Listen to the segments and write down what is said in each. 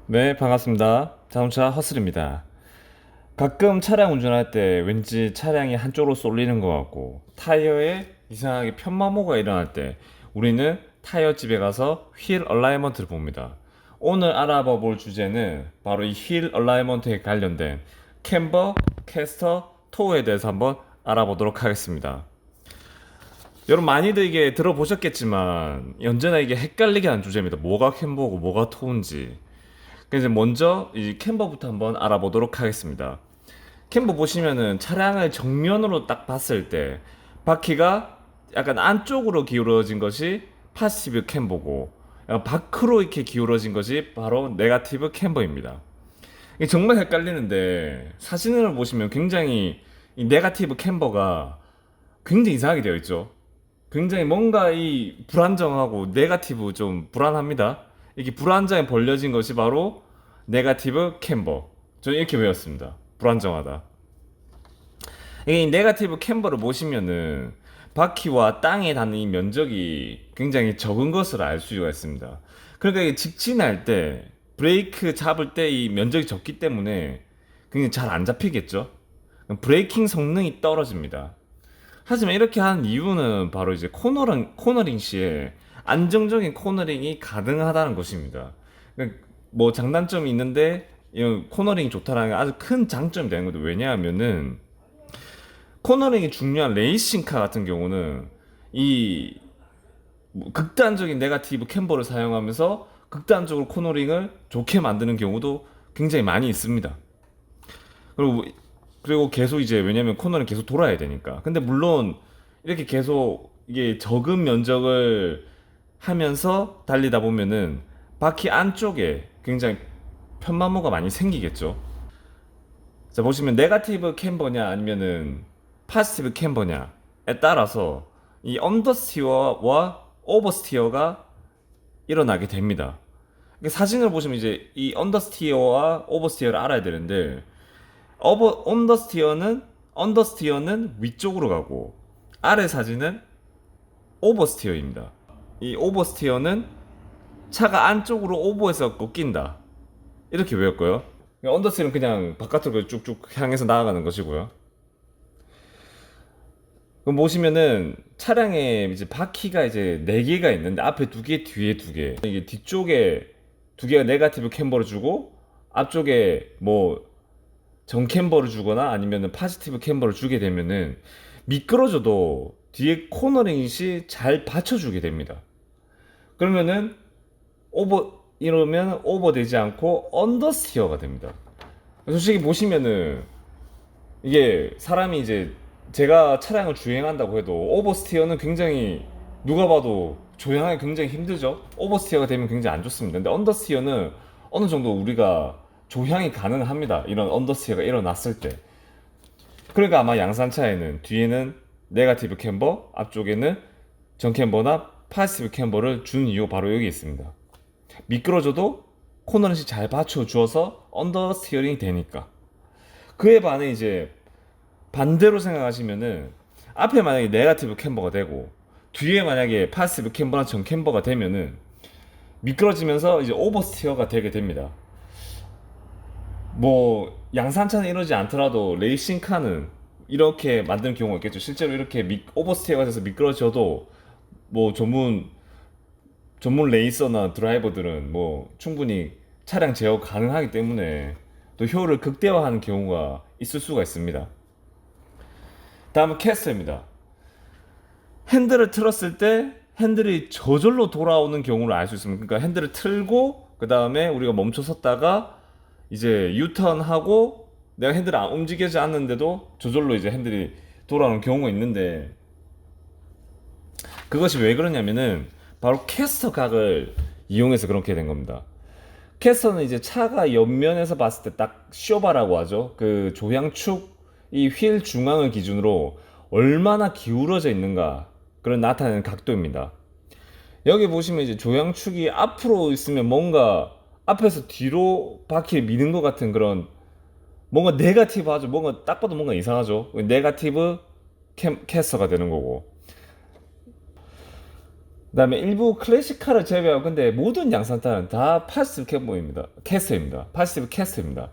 네, 반갑습니다. 자동차 허슬입니다. 가끔 차량 운전할 때 왠지 차량이 한쪽으로 쏠리는 것 같고 타이어에 이상하게 편마모가 일어날 때 우리는 타이어 집에 가서 휠 얼라이먼트를 봅니다. 오늘 알아봐 볼 주제는 바로 이 휠 얼라이먼트에 관련된 캠버, 캐스터, 토어에 대해서 한번 알아보도록 하겠습니다. 여러분 많이들 이게 들어보셨겠지만 언제나 이게 헷갈리게 하는 주제입니다. 뭐가 캠버고 뭐가 토어인지. 그래서 먼저 이 캠버부터 한번 알아보도록 하겠습니다. 캠버 보시면은 차량을 정면으로 딱 봤을 때 바퀴가 약간 안쪽으로 기울어진 것이 파시브 캠버고 약간 밖으로 이렇게 기울어진 것이 바로 네가티브 캠버입니다. 이게 정말 헷갈리는데 사진을 보시면 굉장히 이 네가티브 캠버가 굉장히 이상하게 되어 있죠. 굉장히 뭔가 이 불안정하고 네가티브 좀 불안합니다. 이렇게 불안정에 벌려진 것이 바로 네가티브 캠버. 저는 이렇게 외웠습니다. 불안정하다. 이 네가티브 캠버를 보시면은 바퀴와 땅에 닿는 이 면적이 굉장히 적은 것을 알 수가 있습니다. 그러니까 이게 직진할 때 브레이크 잡을 때 이 면적이 적기 때문에 굉장히 잘 안 잡히겠죠. 브레이킹 성능이 떨어집니다. 하지만 이렇게 한 이유는 바로 이제 코너링 시에 안정적인 코너링이 가능하다는 것입니다. 그러니까 뭐 장단점이 있는데 이 코너링이 좋다는 게 아주 큰 장점이 되는 거죠. 왜냐하면은 코너링이 중요한 레이싱카 같은 경우는 이 극단적인 네가티브 캠버를 사용하면서 극단적으로 코너링을 좋게 만드는 경우도 굉장히 많이 있습니다. 그리고 계속 이제 왜냐면 코너는 계속 돌아야 되니까. 근데 물론 이렇게 계속 이게 적은 면적을 하면서 달리다 보면은 바퀴 안쪽에 굉장히 편마모가 많이 생기겠죠. 자, 보시면 네가티브 캠버냐 아니면은 파지티브 캠버냐에 따라서 이 언더스티어와 오버스티어가 일어나게 됩니다. 사진을 보시면 이제 이 언더스티어와 오버스티어를 알아야 되는데 언더스티어는 위쪽으로 가고 아래 사진은 오버스티어입니다. 이 오버스티어는 차가 안쪽으로 오버해서 꺾인다. 이렇게 외웠고요. 언더스티어는 그냥 바깥으로 쭉쭉 향해서 나아가는 것이고요. 그럼 보시면은 차량에 이제 바퀴가 이제 4개가 있는데 앞에 2개, 뒤에 2개. 이게 뒤쪽에 2개가 네가티브 캠버를 주고 앞쪽에 뭐 정캠버를 주거나 아니면은 파지티브 캠버를 주게 되면은 미끄러져도 뒤에 코너링이 잘 받쳐주게 됩니다. 그러면은 이러면 오버되지 않고 언더스티어가 됩니다. 솔직히 보시면은 이게 사람이 이제 제가 차량을 주행한다고 해도 오버스티어는 굉장히 누가 봐도 조향하기 굉장히 힘들죠. 오버스티어가 되면 굉장히 안 좋습니다. 근데 언더스티어는 어느 정도 우리가 조향이 가능합니다. 이런 언더스티어가 일어났을 때. 그러니까 아마 양산차에는 뒤에는 네가티브 캠버, 앞쪽에는 정캠버나 파시티브 캠버를 준 이유 바로 여기 있습니다. 미끄러져도 코너를 잘 받쳐주어서 언더스티어링이 되니까. 그에 반해 이제 반대로 생각하시면은 앞에 만약에 네가티브 캠버가 되고 뒤에 만약에 파시티브 캠버나 정캠버가 되면은 미끄러지면서 이제 오버스티어가 되게 됩니다. 뭐 양산차는 이러지 않더라도 레이싱카는 이렇게 만드는 경우가 있겠죠. 실제로 이렇게 오버스티어가 돼서 미끄러져도 뭐 전문 레이서나 드라이버들은 뭐 충분히 차량 제어 가능하기 때문에 또 효율을 극대화하는 경우가 있을 수가 있습니다. 다음은 캐스터입니다. 핸들을 틀었을 때 핸들이 저절로 돌아오는 경우를 알 수 있습니다. 그러니까 핸들을 틀고 그 다음에 우리가 멈춰 섰다가 이제 유턴하고 내가 핸들을 안 움직이지 않는데도 저절로 이제 핸들이 돌아오는 경우가 있는데 그것이 왜 그러냐면은 바로 캐스터 각을 이용해서 그렇게 된 겁니다. 캐스터는 이제 차가 옆면에서 봤을 때 딱 쇼바라고 하죠. 그 조향축 이 휠 중앙을 기준으로 얼마나 기울어져 있는가 그런 나타내는 각도입니다. 여기 보시면 이제 조향축이 앞으로 있으면 뭔가 앞에서 뒤로 바퀴를 미는 것 같은 그런 뭔가 네가티브 하죠. 뭔가 딱 봐도 뭔가 이상하죠. 네가티브 캐스터가 되는 거고 그다음에 일부 클래식카를 제외하고 근데 모든 양산타는 다 파시브 캐스터입니다. 파시브 캐스터입니다.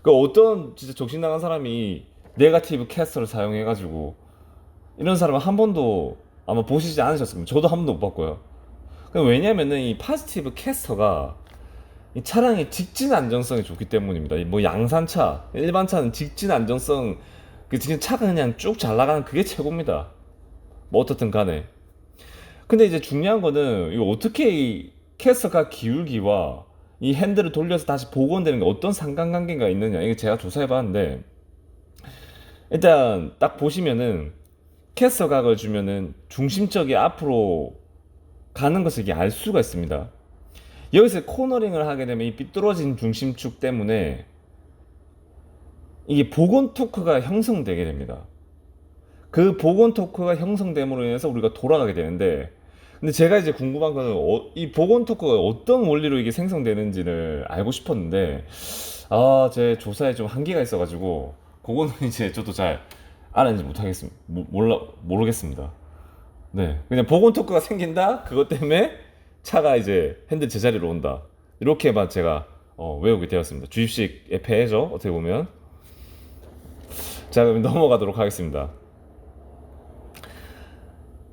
그 어떤 진짜 정신 나간 사람이 네가티브 캐스터를 사용해가지고 이런 사람은 한 번도 아마 보시지 않으셨을 겁니다. 저도 한 번도 못 봤고요. 왜냐면은 이 파지티브 캐스터가 이 차량의 직진 안정성이 좋기 때문입니다. 뭐 양산차, 일반 차는 직진 안정성, 그 직진 차가 그냥 쭉 잘 나가는 그게 최고입니다. 뭐 어떻든 간에. 근데 이제 중요한 거는 이거 어떻게 이 캐스터가 기울기와 이 핸들을 돌려서 다시 복원되는 게 어떤 상관관계가 있느냐 이거 제가 조사해봤는데 일단 딱 보시면은 캐스터 각을 주면은 중심적이 앞으로 가는 것을 이게 알 수가 있습니다. 여기서 코너링을 하게 되면 이 삐뚤어진 중심축 때문에 이게 복원 토크가 형성되게 됩니다. 그 복원 토크가 형성됨으로 인해서 우리가 돌아가게 되는데 근데 제가 이제 궁금한 거는 이 복원 토크가 어떤 원리로 이게 생성되는지를 알고 싶었는데 제 조사에 좀 한계가 있어가지고 그거는 이제 저도 잘 알아내지 못하겠습니다. 모르겠습니다. 네, 그냥 복원 토크가 생긴다. 그것 때문에 차가 이제 핸들 제자리로 온다. 이렇게만 제가 외우게 되었습니다. 주입식의 폐해죠. 어떻게 보면. 자, 그럼 넘어가도록 하겠습니다.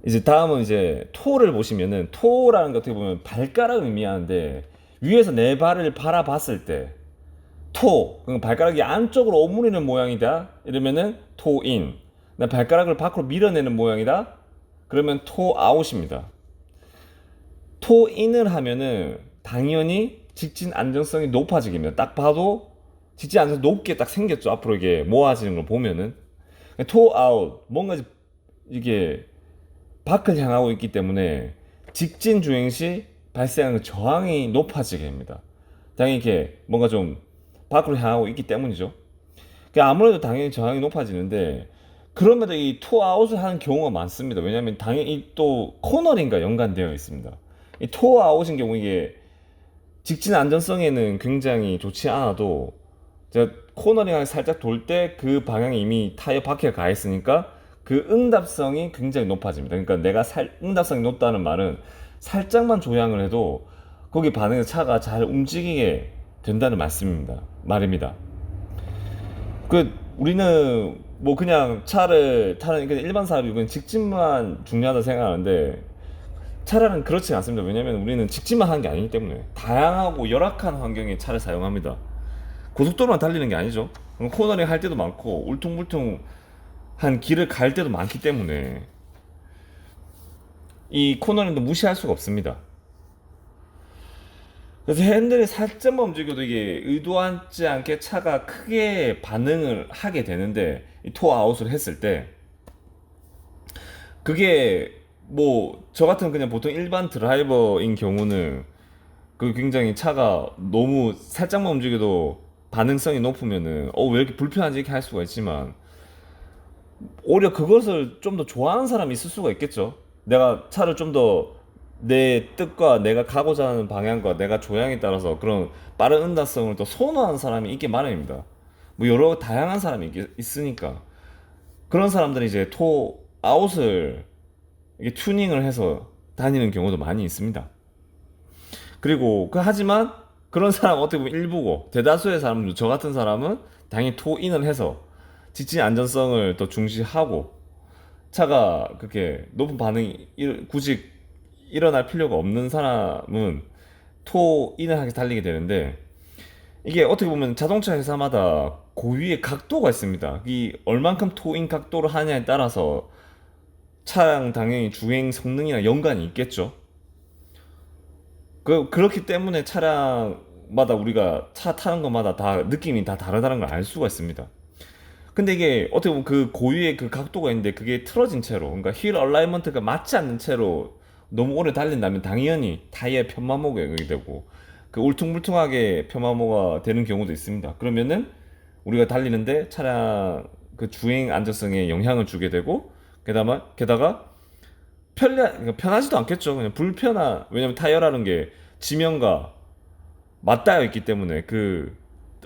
이제 다음은 이제 토를 보시면은 토라는 게 어떻게 보면 발가락을 의미하는데 위에서 내 발을 바라봤을 때 토, 그럼 발가락이 안쪽으로 오므리는 모양이다. 이러면은 토인. 발가락을 밖으로 밀어내는 모양이다. 그러면 토아웃입니다. 토인을 하면은 당연히 직진 안정성이 높아지겠습니다. 딱 봐도 직진 안정성 높게 딱 생겼죠. 앞으로 이게 모아지는 걸 보면은 토아웃 뭔가 이게 밖을 향하고 있기 때문에 직진 주행 시 발생하는 저항이 높아지게 됩니다. 당연히 이렇게 뭔가 좀 밖으로 향하고 있기 때문이죠. 아무래도 당연히 저항이 높아지는데 그럼에도 이 투아웃을 하는 경우가 많습니다. 왜냐하면 당연히 또 코너링과 연관되어 있습니다. 이 투아웃인 경우 이게 직진 안전성에는 굉장히 좋지 않아도 제가 코너링을 살짝 돌 때 그 방향이 이미 타이어 바퀴가 가 있으니까 그 응답성이 굉장히 높아집니다. 그러니까 내가 응답성이 높다는 말은 살짝만 조향을 해도 거기 반응해서 차가 잘 움직이게 된다는 말입니다. 우리는 뭐 그냥 차를 타는 일반 사람이 그냥 직진만 중요하다 생각하는데 차량은 그렇지 않습니다. 왜냐면 우리는 직진만 하는 게 아니기 때문에 다양하고 열악한 환경의 차를 사용합니다. 고속도로만 달리는 게 아니죠. 코너링 할 때도 많고 울퉁불퉁한 길을 갈 때도 많기 때문에 이 코너링도 무시할 수가 없습니다. 그래서 핸들이 살짝만 움직여도 이게 의도하지 않게 차가 크게 반응을 하게 되는데 이 토아웃을 했을 때 그게 뭐 저 같은 그냥 보통 일반 드라이버인 경우는 그 굉장히 차가 너무 살짝만 움직여도 반응성이 높으면은 왜 이렇게 불편하지 이렇게 할 수가 있지만 오히려 그것을 좀 더 좋아하는 사람이 있을 수가 있겠죠. 내가 차를 좀 더 내 뜻과 내가 가고자 하는 방향과 내가 조향에 따라서 그런 빠른 응답성을 또 선호하는 사람이 있기 마련입니다. 뭐 여러 다양한 사람이 있으니까 그런 사람들이 이제 토 아웃을 이게 튜닝을 해서 다니는 경우도 많이 있습니다. 그리고 하지만 그런 사람 어떻게 보면 일부고 대다수의 사람들 저 같은 사람은 당연히 토인을 해서 직진 안전성을 더 중시하고 차가 그렇게 높은 반응이 굳이 일어날 필요가 없는 사람은 토인을 하게 달리게 되는데 이게 어떻게 보면 자동차 회사마다 고유의 각도가 있습니다. 이 얼만큼 토인 각도를 하냐에 따라서 차량 당연히 주행 성능이나 연관이 있겠죠. 그렇기 때문에 차량마다 우리가 차 타는 것마다 다 느낌이 다 다르다는 걸 알 수가 있습니다. 근데 이게 어떻게 보면 그 고유의 그 각도가 있는데 그게 틀어진 채로 그러니까 휠 얼라이먼트가 맞지 않는 채로 너무 오래 달린다면 당연히 타이어에 편마모가 연결이 되고 그 울퉁불퉁하게 편마모가 되는 경우도 있습니다. 그러면은 우리가 달리는데 차량 그 주행 안전성에 영향을 주게 되고 게다가 그러니까 편하지도 않겠죠. 그냥 왜냐면 타이어라는 게 지면과 맞닿아 있기 때문에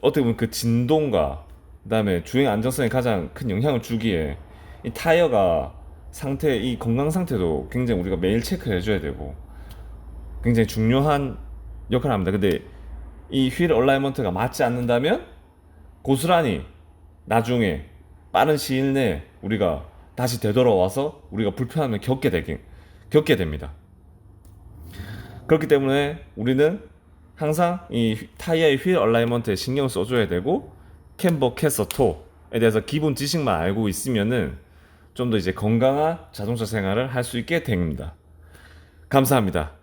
어떻게 보면 그 진동과 그다음에 주행 안정성에 가장 큰 영향을 주기에 이 타이어가 상태, 이 건강 상태도 굉장히 우리가 매일 체크를 해줘야 되고 굉장히 중요한 역할을 합니다. 근데 이 휠 얼라이먼트가 맞지 않는다면 고스란히 나중에 빠른 시일 내에 우리가 다시 되돌아와서 우리가 불편함을 겪게 됩니다. 그렇기 때문에 우리는 항상 이 타이어의 휠 얼라이먼트에 신경을 써줘야 되고, 캠버 캐서 토에 대해서 기본 지식만 알고 있으면은 좀 더 이제 건강한 자동차 생활을 할 수 있게 됩니다. 감사합니다.